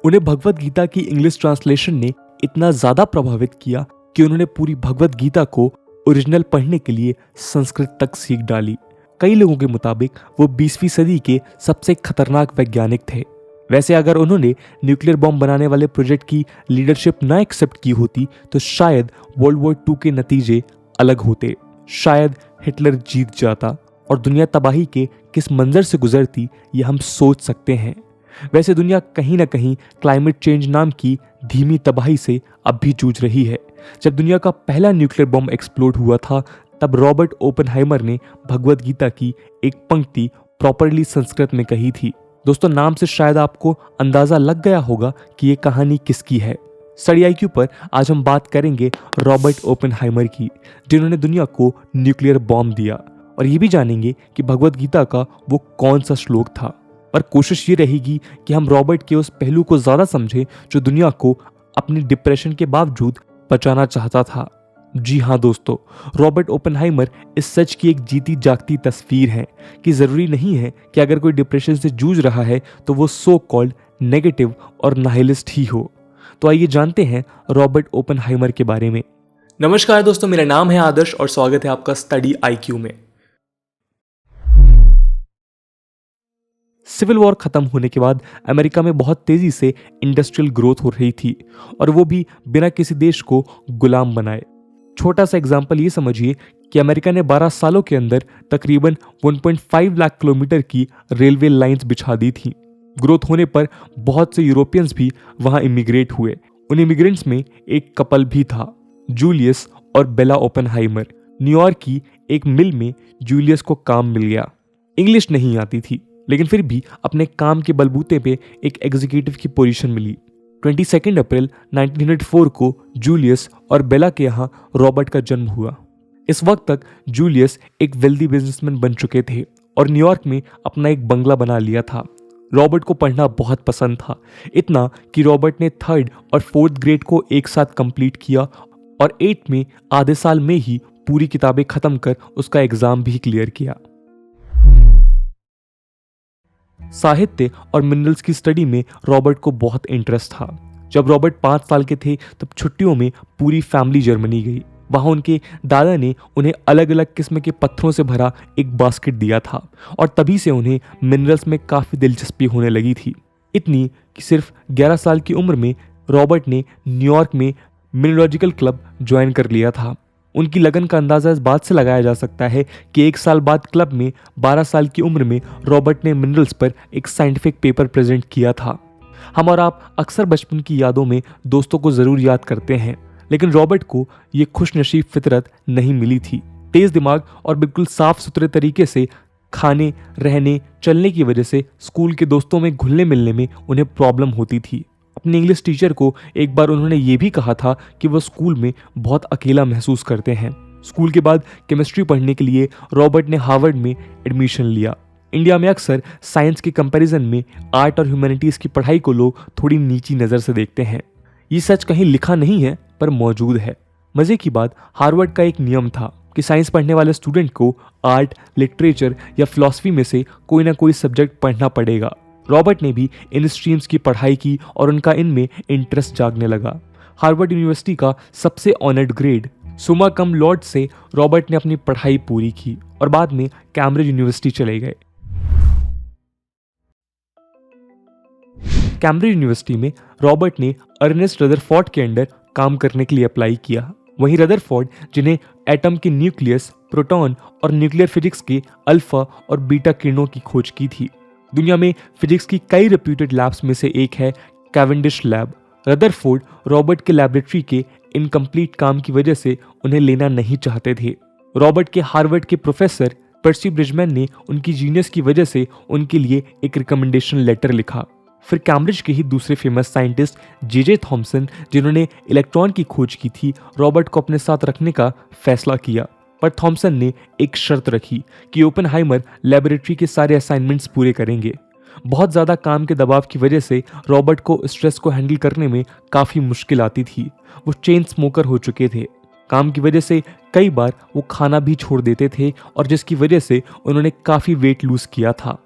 उन्हें भगवत गीता की English translation ने इतना ज़्यादा प्रभावित किया कि उन्होंने पूरी भगवत गीता को ओरिजिनल पढ़ने के लिए संस्कृत तक सीख डाली। कई लोगों के मुताबिक वो 20वीं सदी के सबसे खतरनाक वैज्ञानिक थे। वैसे अगर उन्होंने न्यूक्लियर बॉम्ब बनाने वाले प्रोजेक्ट की लीडरशिप ना एक्सेप्ट की होती तो शायद वर्ल्ड वॉर 2 के नतीजे अलग होते। शायद हिटलर जीत जाता और दुनिया तबाही के किस मंजर से गुजरती ये हम सोच सकते हैं। वैसे दुनिया कहीं ना कहीं क्लाइमेट चेंज नाम की धीमी तबाही से अब भी जूझ रही है। जब दुनिया का पहला न्यूक्लियर बॉम्ब एक्सप्लोड हुआ था तब रॉबर्ट ओपेनहाइमर ने भगवत गीता की एक पंक्ति प्रॉपरली संस्कृत में कही थी। दोस्तों, नाम से शायद आपको अंदाजा लग गया होगा कि ये कहानी किसकी है। स्टडी IQ पर आज हम बात करेंगे रॉबर्ट ओपेनहाइमर की, जिन्होंने दुनिया को न्यूक्लियर बॉम्ब दिया, और ये भी जानेंगे कि भगवत गीता का वो कौन सा श्लोक था। पर कोशिश ये रहेगी कि हम रॉबर्ट के उस पहलू को ज़्यादा समझें जो दुनिया को अपनी डिप्रेशन के बावजूद बचाना चाहता था। जी हाँ दोस्तों, रॉबर्ट ओपेनहाइमर इस सच की एक जीती जागती तस्वीर है कि ज़रूरी नहीं है कि अगर कोई डिप्रेशन से जूझ रहा है तो वो सो कॉल्ड नेगेटिव और नाहिलिस्ट ही हो। तो आइए जानते हैं रॉबर्ट ओपेनहाइमर के बारे में। नमस्कार दोस्तों, मेरा नाम है आदर्श और स्वागत है आपका स्टडी IQ में। सिविल वॉर खत्म होने के बाद अमेरिका में बहुत तेजी से इंडस्ट्रियल ग्रोथ हो रही थी, और वो भी बिना किसी देश को गुलाम बनाए। छोटा सा एग्जांपल ये समझिए कि अमेरिका ने 12 सालों के अंदर तकरीबन 1.5 लाख किलोमीटर की रेलवे लाइंस बिछा दी थी। ग्रोथ होने पर बहुत से यूरोपियंस भी वहां इमिग्रेट हुए। उन इमिग्रेंट्स में एक कपल भी था, जूलियस और बेला ओपेनहाइमर। न्यूयॉर्क की एक मिल में जूलियस को काम मिल गया। इंग्लिश नहीं आती थी, लेकिन फिर भी अपने काम के बलबूते पे एक एग्जीक्यूटिव की पोजीशन मिली। 22 अप्रैल 1904 को जूलियस और बेला के यहाँ रॉबर्ट का जन्म हुआ। इस वक्त तक जूलियस एक वेल्दी बिजनेसमैन बन चुके थे और न्यूयॉर्क में अपना एक बंगला बना लिया था। रॉबर्ट को पढ़ना बहुत पसंद था, इतना कि रॉबर्ट ने 3rd और 4th ग्रेड को एक साथ कंप्लीट किया और 8th में आधे साल में ही पूरी किताबें खत्म कर उसका एग्जाम भी क्लियर किया। साहित्य और मिनरल्स की स्टडी में रॉबर्ट को बहुत इंटरेस्ट था। जब रॉबर्ट 5 साल के थे तब छुट्टियों में पूरी फैमिली जर्मनी गई। वहां उनके दादा ने उन्हें अलग अलग किस्म के पत्थरों से भरा एक बास्केट दिया था और तभी से उन्हें मिनरल्स में काफ़ी दिलचस्पी होने लगी थी। इतनी कि सिर्फ 11 साल की उम्र में रॉबर्ट ने न्यूयॉर्क में मिनरोलॉजिकल क्लब ज्वाइन कर लिया था। उनकी लगन का अंदाज़ा इस बात से लगाया जा सकता है कि 1 साल बाद क्लब में 12 साल की उम्र में रॉबर्ट ने मिनरल्स पर एक साइंटिफिक पेपर प्रेजेंट किया था। हम और आप अक्सर बचपन की यादों में दोस्तों को ज़रूर याद करते हैं, लेकिन रॉबर्ट को ये खुशनसीब फितरत नहीं मिली थी। तेज़ दिमाग और बिल्कुल साफ सुथरे तरीके से खाने, रहने, चलने की वजह से स्कूल के दोस्तों में घुलने मिलने में उन्हें प्रॉब्लम होती थी। अपने इंग्लिश टीचर को एक बार उन्होंने ये भी कहा था कि वह स्कूल में बहुत अकेला महसूस करते हैं। स्कूल के बाद केमिस्ट्री पढ़ने के लिए रॉबर्ट ने हार्वर्ड में एडमिशन लिया। इंडिया में अक्सर साइंस के कंपैरिजन में आर्ट और ह्यूमैनिटीज़ की पढ़ाई को लोग थोड़ी नीची नज़र से देखते हैं। ये सच कहीं लिखा नहीं है पर मौजूद है। मज़े की बात, हार्वर्ड का एक नियम था कि साइंस पढ़ने वाले स्टूडेंट को आर्ट, लिटरेचर या फिलॉसफी में से कोई ना कोई सब्जेक्ट पढ़ना पड़ेगा। रॉबर्ट ने भी इन स्ट्रीम्स की पढ़ाई की और उनका इनमें इंटरेस्ट जागने लगा। हार्वर्ड यूनिवर्सिटी का सबसे ऑनर्ड ग्रेड सुमा कम लॉर्ड से रॉबर्ट ने अपनी पढ़ाई पूरी की और बाद में कैम्ब्रिज यूनिवर्सिटी चले गए। कैम्ब्रिज यूनिवर्सिटी में रॉबर्ट ने अर्नेस्ट रदरफोर्ड के अंडर काम करने के लिए अप्लाई किया। वहीं रदरफोर्ड, जिन्हें एटम के न्यूक्लियस, प्रोटॉन और न्यूक्लियर फिजिक्स के अल्फा और बीटा किरणों की खोज की थी। दुनिया में फिजिक्स की कई रेप्यूटेड लैब्स में से एक है कैवेंडिश लैब। रदरफोर्ड रॉबर्ट के लैबोरेटरी के इनकम्प्लीट काम की वजह से उन्हें लेना नहीं चाहते थे। रॉबर्ट के हार्वर्ड के प्रोफेसर पर्सी ब्रिजमैन ने उनकी जीनियस की वजह से उनके लिए एक रिकमेंडेशन लेटर लिखा। फिर कैम्ब्रिज के ही दूसरे फेमस साइंटिस्ट जे थॉमसन, जिन्होंने इलेक्ट्रॉन की खोज की थी, रॉबर्ट को अपने साथ रखने का फैसला किया। पर थॉमसन ने एक शर्त रखी कि ओपेनहाइमर लेबोरेटरी के सारे असाइनमेंट्स पूरे करेंगे। बहुत ज़्यादा काम के दबाव की वजह से रॉबर्ट को स्ट्रेस को हैंडल करने में काफ़ी मुश्किल आती थी। वो चेन स्मोकर हो चुके थे। काम की वजह से कई बार वो खाना भी छोड़ देते थे और जिसकी वजह से उन्होंने काफ़ी वेट लूज़ किया था।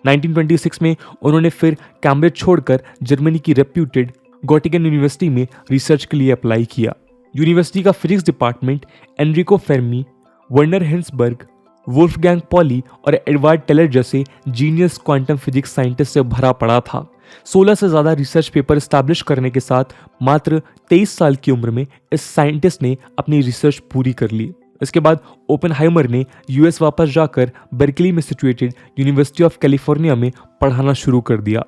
1926 में उन्होंने फिर कैम्ब्रिज छोड़कर जर्मनी की रेप्यूटेड गोटिगन यूनिवर्सिटी में रिसर्च के लिए अप्लाई किया। यूनिवर्सिटी का physics department Enrico Fermi, Werner Heisenberg, Wolfgang Pauli और एडवर्ड टेलर जैसे जीनियस क्वांटम फिजिक्स साइंटिस्ट से भरा पड़ा था। 16 से ज़्यादा रिसर्च पेपर एस्टैब्लिश करने के साथ मात्र 23 साल की उम्र में इस साइंटिस्ट ने अपनी रिसर्च पूरी कर ली। इसके बाद ओपेनहाइमर ने यूएस वापस जाकर बर्कली में सिचुएटेड यूनिवर्सिटी ऑफ कैलिफोर्निया में पढ़ाना शुरू कर दिया।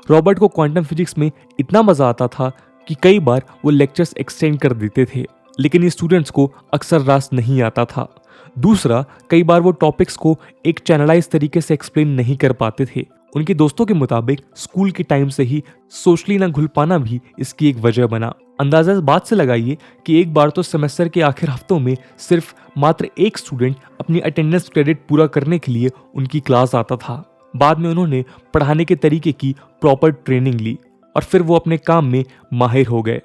रॉबर्ट को क्वांटम फिजिक्स में इतना मज़ा आता था कि कई बार वो लेक्चर्स एक्सटेंड कर देते थे, लेकिन ये स्टूडेंट्स को अक्सर रास नहीं आता था। दूसरा, कई बार वो टॉपिक्स को एक चैनलाइज तरीके से एक्सप्लेन नहीं कर पाते थे। उनके दोस्तों के मुताबिक स्कूल के टाइम से ही सोशली ना घुल पाना भी इसकी एक वजह बना। अंदाजा इस बात से लगाइए कि एक बार तो सेमेस्टर के आखिर हफ्तों में सिर्फ मात्र एक स्टूडेंट अपनी अटेंडेंस क्रेडिट पूरा करने के लिए उनकी क्लास आता था। बाद में उन्होंने पढ़ाने के तरीके की प्रॉपर ट्रेनिंग ली और फिर वो अपने काम में माहिर हो गए।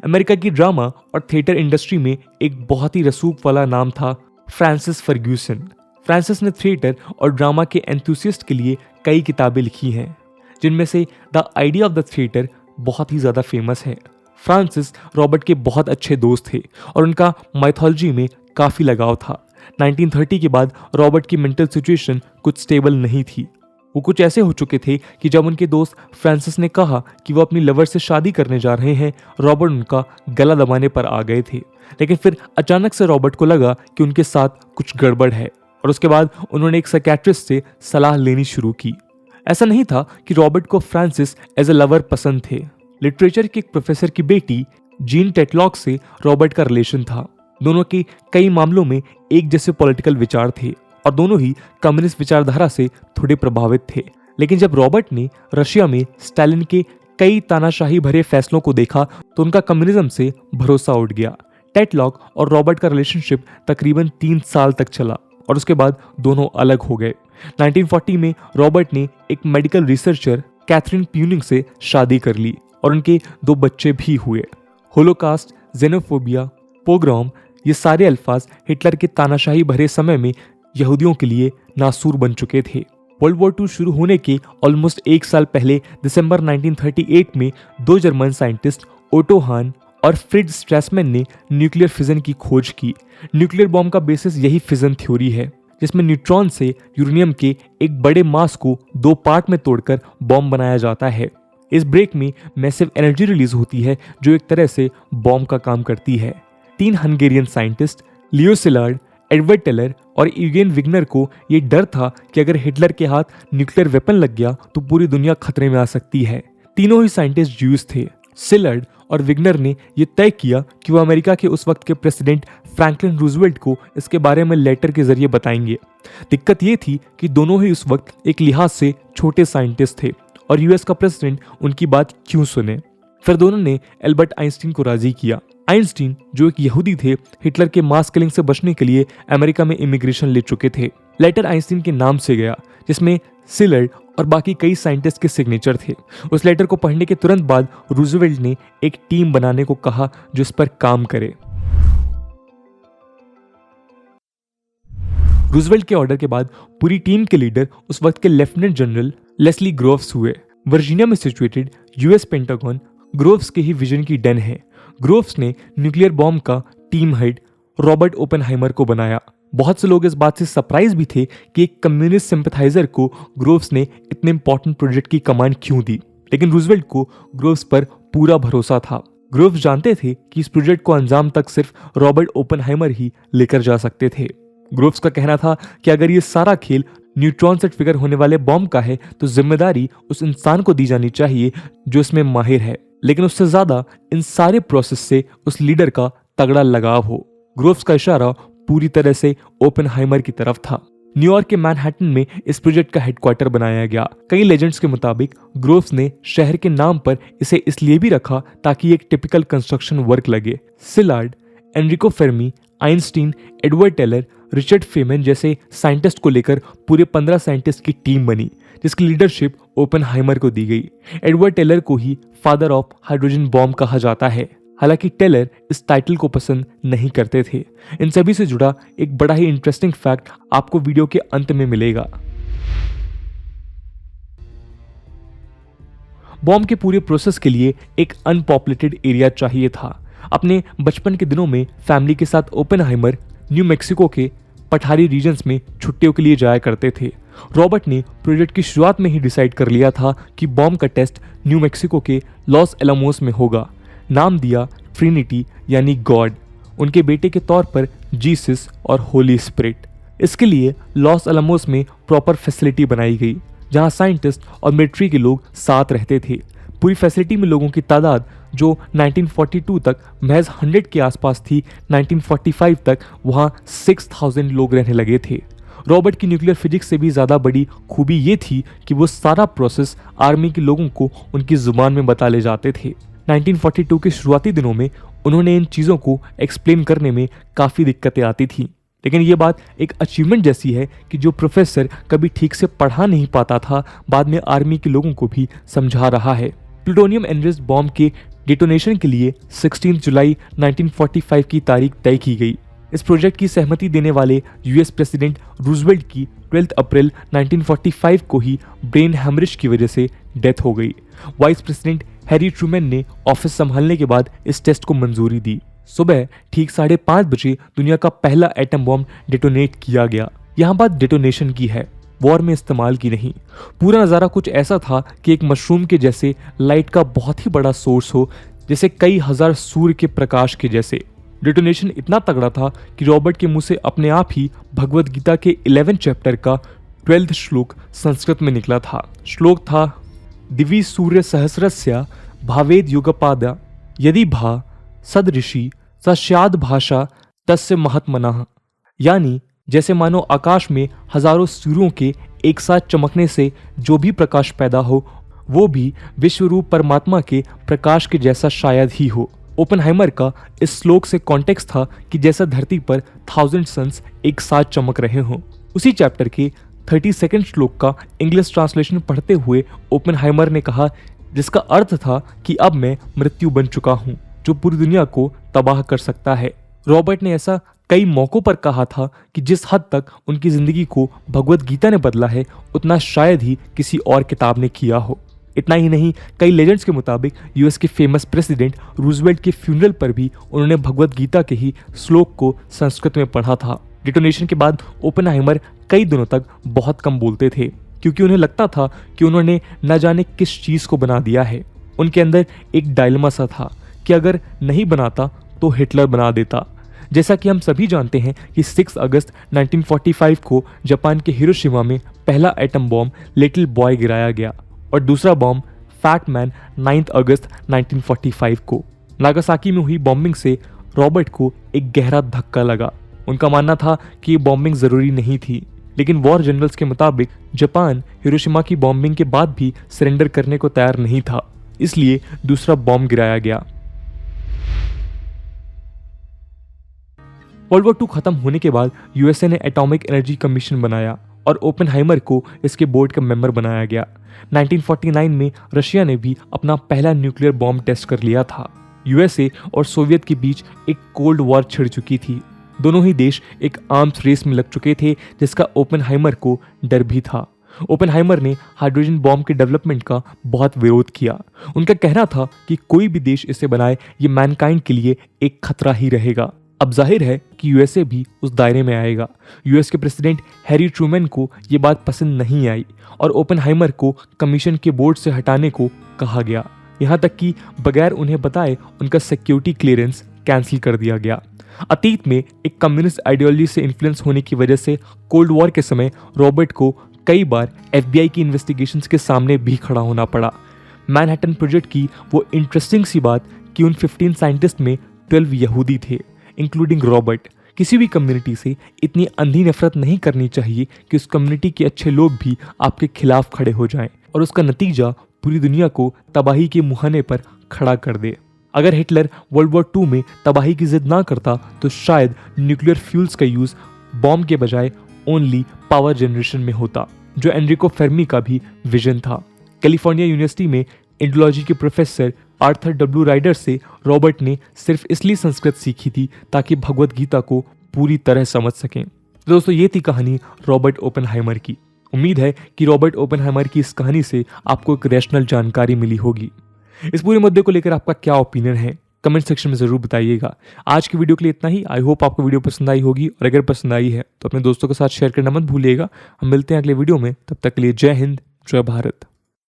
अमेरिका की ड्रामा और थिएटर इंडस्ट्री में एक बहुत ही रसूख वाला नाम था फ्रांसिस फर्ग्यूसन। फ्रांसिस ने थिएटर और ड्रामा के एंथुसिस्ट के लिए कई किताबें लिखी हैं, जिनमें से the idea of the theatre बहुत ही ज़्यादा फेमस है। फ्रांसिस रॉबर्ट के बहुत अच्छे दोस्त थे और उनका माइथोलॉजी में काफ़ी लगाव था। 1930 के बाद रॉबर्ट की मेंटल सिचुएशन कुछ स्टेबल नहीं थी। वो कुछ ऐसे हो चुके थे कि जब उनके दोस्त फ्रांसिस ने कहा कि वो अपनी लवर से शादी करने जा रहे हैं, रॉबर्ट उनका गला दबाने पर आ गए थे। लेकिन फिर अचानक से रॉबर्ट को लगा कि उनके साथ कुछ गड़बड़ है और उसके बाद उन्होंने एक साइकियाट्रिस्ट से सलाह लेनी शुरू की। ऐसा नहीं था कि रॉबर्ट को फ्रांसिस एज ए लवर पसंद थे। लिटरेचर के एक प्रोफेसर की बेटी जीन टेटलॉक से रॉबर्ट का रिलेशन था। दोनों के कई मामलों में एक जैसे पॉलिटिकल विचार थे और दोनों ही कम्युनिस्ट विचारधारा से थोड़े प्रभावित थे। लेकिन जब रॉबर्ट ने रशिया में स्टालिन के कई तानाशाही भरे फैसलों को देखा तो उनका कम्युनिज्म से भरोसा उठ गया। टेटलॉक और रॉबर्ट का रिलेशनशिप तकरीबन 3 साल तक चला और उसके बाद दोनों अलग हो गए। 1940 में रॉबर्ट ने एक मेडिकल रिसर्चर कैथरीन प्यूनिंग से शादी कर ली और उनके 2 बच्चे भी हुए। होलोकास्ट, जेनोफोबिया, पोग्राम, ये सारे अल्फाज हिटलर के तानाशाही भरे समय में यहूदियों के लिए नासूर बन चुके थे। वर्ल्ड वॉर II शुरू होने के ऑलमोस्ट 1 साल पहले दिसंबर 1938 में 2 जर्मन साइंटिस्ट ओटो हान और फ्रिट्ज स्ट्रैसमैन ने न्यूक्लियर फिजन की खोज की। न्यूक्लियर बॉम्ब का बेसिस यही फिजन थ्योरी है, जिसमें न्यूट्रॉन से यूरेनियम के एक बड़े मास को 2 पार्ट में तोड़कर बॉम्ब बनाया जाता है। इस ब्रेक में मैसिव एनर्जी रिलीज होती है जो एक तरह से बॉम्ब का काम करती है। 3 हंगेरियन साइंटिस्ट लियो सिलार्ड, एडवर्ड टेलर और यूगेन विग्नर को ये डर था कि अगर हिटलर के हाथ न्यूक्लियर वेपन लग गया तो पूरी दुनिया खतरे में आ सकती है। तीनों ही साइंटिस्ट ज्यूज थे। सिलार्ड और विग्नर ने यह तय किया कि वो अमेरिका के उस वक्त के प्रेसिडेंट फ्रैंकलिन रूजवेल्ट को इसके बारे में लेटर के जरिए बताएंगे। दिक्कत ये थी कि दोनों ही उस वक्त एक लिहाज से छोटे साइंटिस्ट थे और यूएस का प्रेसिडेंट उनकी बात क्यों सुने। फिर दोनों ने एल्बर्ट आइंस्टीन को राजी किया। आइंस्टीन, जो एक यहूदी थे, हिटलर के मास किलिंग से बचने के लिए अमेरिका में इमिग्रेशन ले चुके थे। लेटर आइंस्टीन के नाम से गया, जिसमें सिलर्ड और बाकी कई साइंटिस्ट के सिग्नेचर थे। उस लेटर को पढ़ने के तुरंत बाद रूजवेल्ट ने एक टीम बनाने को कहा जो इस पर काम करे। रूजवेल्ट के ऑर्डर के बाद पूरी टीम के लीडर उस वक्त के लेफ्टिनेंट जनरल लेस्ली ग्रोव्स हुए। वर्जीनिया में सिचुएटेड यूएस पेंटागन ग्रोव्स के ही विजन की डेन है। ग्रोव्स ने न्यूक्लियर बॉम्ब का टीम हेड रॉबर्ट ओपेनहाइमर को बनाया। बहुत से लोग इस बात से सरप्राइज भी थे कि एक कम्युनिस्ट सिंपैथाइजर को ग्रोव्स ने इतने इंपॉर्टेंट प्रोजेक्ट की कमांड क्यों दी, लेकिन रूजवेल्ट को ग्रोव्स पर पूरा भरोसा था। ग्रोव्स जानते थे कि इस प्रोजेक्ट को अंजाम तक सिर्फ रॉबर्ट ओपेनहाइमर ही लेकर जा सकते थे। ग्रोव्स का कहना था कि अगर ये सारा खेल न्यूट्रॉन से ट्रिगर होने वाले बॉम्ब का है तो जिम्मेदारी उस इंसान को दी जानी चाहिए जो इसमें माहिर है, लेकिन उससे ज्यादा इन सारे प्रोसेस से उस लीडर का तगड़ा लगाव हो। ग्रोव्स का इशारा पूरी तरह से ओपेनहाइमर की तरफ था। न्यूयॉर्क के मैनहट्टन में इस प्रोजेक्ट का हेडक्वार्टर बनाया गया। कई लेजेंड्स के मुताबिक ग्रोव्स ने शहर के नाम पर इसे इसलिए भी रखा ताकि एक टिपिकल कंस्ट्रक्शन वर्क लगे। Szilard, Enrico Fermi, Einstein, Edward Teller, Richard Feynman जैसे साइंटिस्ट को लेकर पूरे 15 साइंटिस्ट की टीम बनी, जिसकी लीडरशिप ओपेनहाइमर को दी गई। एडवर्ड टेलर को ही फादर ऑफ हाइड्रोजन बॉम्ब कहा जाता है। हालांकि टेलर इस टाइटल को पसंद नहीं करते थे। इन सभी से जुड़ा एक बड़ा ही इंटरेस्टिंग फैक्ट आपको वीडियो के अंत में मिलेगा। बॉम्ब के पूरे प्रोसेस के लिए एक अनपॉपुलेटेड एरिया चाहिए था। अपने बचपन के दिनों में फैमिली के साथ ओपेनहाइमर न्यू मैक्सिको के पठारी रीजन्स में छुट्टियों के लिए जाया करते थे। रॉबर्ट ने प्रोजेक्ट की शुरुआत में ही डिसाइड कर लिया था कि बॉम्ब का टेस्ट न्यू मैक्सिको के लॉस एलामोस में होगा। नाम दिया ट्रिनिटी यानी गॉड, उनके बेटे के तौर पर जीसस और होली स्पिरिट। इसके लिए लॉस एलामोस में प्रॉपर फैसिलिटी बनाई गई जहां साइंटिस्ट और मिलिट्री के लोग साथ रहते थे। पूरी फैसिलिटी में लोगों की तादाद जो 1942 तक महज 100 के आसपास थी, 1945 तक वहां 6000 लोग रहने लगे थे। रॉबर्ट की न्यूक्लियर फिजिक्स से भी ज़्यादा बड़ी खूबी ये थी कि वो सारा प्रोसेस आर्मी के लोगों को उनकी ज़ुबान में बता ले जाते थे। 1942 के शुरुआती दिनों में उन्होंने इन चीज़ों को एक्सप्लेन करने में काफ़ी दिक्कतें आती थी, लेकिन ये बात एक अचीवमेंट जैसी है कि जो प्रोफेसर कभी ठीक से पढ़ा नहीं पाता था, बाद में आर्मी के लोगों को भी समझा रहा है। प्लूटोनियम एनरिच्ड बॉम्ब के डिटोनेशन के लिए 16 जुलाई 1945 की तारीख तय की गई। इस प्रोजेक्ट की सहमति देने वाले यूएस प्रेसिडेंट रूजवेल्ट की 12 अप्रैल 1945 को ही ब्रेन हैमरेज की वजह से डेथ हो गई। वाइस प्रेसिडेंट हैरी ट्रूमैन ने ऑफिस संभालने के बाद इस टेस्ट को मंजूरी दी। सुबह ठीक 5:30 बजे दुनिया का पहला एटम बॉम्ब डिटोनेट किया गया। यहाँ बात डिटोनेशन की है, वॉर में इस्तेमाल की नहीं। पूरा नज़ारा कुछ ऐसा था कि एक मशरूम के जैसे लाइट का बहुत ही बड़ा सोर्स हो, जैसे कई हजार सूर्य के प्रकाश के जैसे। डिटोनेशन इतना तगड़ा था कि रॉबर्ट के मुंह से अपने आप ही भगवद गीता के 11 चैप्टर का 12th श्लोक संस्कृत में निकला था। श्लोक था, दिवि सूर्य सहस्रस्य भावेद युगपादा यदि भा सदऋषि सस्याद भाषा तस्य महात्मनः। यानी जैसे मानो आकाश में हजारों सूर्यों के एक साथ चमकने से जो भी प्रकाश पैदा हो, वो भी विश्वरूप परमात्मा के प्रकाश के जैसा शायद ही हो। ओपेनहाइमर का इस श्लोक से कॉन्टेक्स्ट था कि जैसा धरती पर 1000 सन्स एक साथ चमक रहे हों। उसी चैप्टर के 32nd श्लोक का इंग्लिश ट्रांसलेशन पढ़ते हुए ओपेनहाइमर ने कहा, जिसका अर्थ था कि अब मैं मृत्यु बन चुका हूं, जो पूरी दुनिया को तबाह कर सकता है। रॉबर्ट ने ऐसा कई मौकों पर कहा था कि जिस हद तक उनकी जिंदगी को भगवद गीता ने बदला है, उतना शायद ही किसी और किताब ने किया हो। इतना ही नहीं, कई लेजेंड्स के मुताबिक यूएस के फेमस प्रेसिडेंट रूजवेल्ट के फ्यूनरल पर भी उन्होंने भगवद गीता के ही श्लोक को संस्कृत में पढ़ा था। डिटोनेशन के बाद ओपेनहाइमर कई दिनों तक बहुत कम बोलते थे, क्योंकि उन्हें लगता था कि उन्होंने न जाने किस चीज़ को बना दिया है। उनके अंदर एक डायलेमा सा था कि अगर नहीं बनाता तो हिटलर बना देता। जैसा कि हम सभी जानते हैं कि 6 अगस्त 1945 को जापान के हिरोशिमा में पहला एटम बॉम्ब लिटिल बॉय गिराया गया और दूसरा बॉम्ब फैट मैन 9 अगस्त 1945 को। नागासाकी में हुई बॉम्बिंग से रॉबर्ट को एक गहरा धक्का लगा। उनका मानना था कि ये बॉम्बिंग ज़रूरी नहीं थी, लेकिन वॉर जनरल्स के मुताबिक जापान हिरोशिमा की बॉम्बिंग के बाद भी सरेंडर करने को तैयार नहीं था, इसलिए दूसरा बॉम्ब गिराया गया। वर्ल्ड वॉर 2 खत्म होने के बाद यूएसए ने एटॉमिक एनर्जी कमीशन बनाया और ओपेनहाइमर को इसके बोर्ड का मेंबर बनाया गया। 1949 में रशिया ने भी अपना पहला न्यूक्लियर बॉम्ब टेस्ट कर लिया था। यूएसए और सोवियत के बीच एक कोल्ड वॉर छिड़ चुकी थी। दोनों ही देश एक आर्म्स रेस में लग चुके थे, जिसका ओपेनहाइमर को डर भी था। ओपेनहाइमर ने हाइड्रोजन बॉम्ब के डेवलपमेंट का बहुत विरोध किया। उनका कहना था कि कोई भी देश इसे बनाए, ये मैनकाइंड के लिए एक खतरा ही रहेगा। अब जाहिर है कि यूएसए भी उस दायरे में आएगा। यूएस के प्रेसिडेंट हैरी ट्रूमैन को ये बात पसंद नहीं आई और ओपेनहाइमर को कमीशन के बोर्ड से हटाने को कहा गया। यहाँ तक कि बगैर उन्हें बताए उनका सिक्योरिटी क्लियरेंस कैंसिल कर दिया गया। अतीत में एक कम्युनिस्ट आइडियोलॉजी से इन्फ्लुएंस होने की वजह से कोल्ड वॉर के समय रॉबर्ट को कई बार एफबीआई की इन्वेस्टिगेशंस के सामने भी खड़ा होना पड़ा। मैनहट्टन प्रोजेक्ट की वो इंटरेस्टिंग सी बात कि उन 15 साइंटिस्ट में 12 यहूदी थे, इंक्लूडिंग रॉबर्ट। किसी भी कम्युनिटी से इतनी अंधी नफरत नहीं करनी चाहिए कि उस कम्युनिटी के अच्छे लोग भी आपके खिलाफ खड़े हो जाएं और उसका नतीजा पूरी दुनिया को तबाही के मुहाने पर खड़ा कर दे। अगर हिटलर वर्ल्ड वॉर 2 में तबाही की जिद ना करता तो शायद न्यूक्लियर फ्यूल्स का यूज बॉम्ब के बजाय ओनली पावर जनरेशन में होता, जो एनरिको फेर्मी का भी विजन था। कैलिफोर्निया यूनिवर्सिटी में इंडोलॉजी के प्रोफेसर आर्थर डब्ल्यू राइडर से रॉबर्ट ने सिर्फ इसलिए संस्कृत सीखी थी ताकि भगवद गीता को पूरी तरह समझ सकें। दोस्तों, ये थी कहानी रॉबर्ट ओपेनहाइमर की। उम्मीद है कि रॉबर्ट ओपेनहाइमर की इस कहानी से आपको एक रैशनल जानकारी मिली होगी। इस पूरे मुद्दे को लेकर आपका क्या ओपिनियन है कमेंट सेक्शन में ज़रूर बताइएगा। आज की वीडियो के लिए इतना ही। आई होप आपको वीडियो पसंद आई होगी, और अगर पसंद आई है तो अपने दोस्तों के साथ शेयर करना मत भूलिएगा। हम मिलते हैं अगले वीडियो में, तब तक के लिए जय हिंद, जय भारत।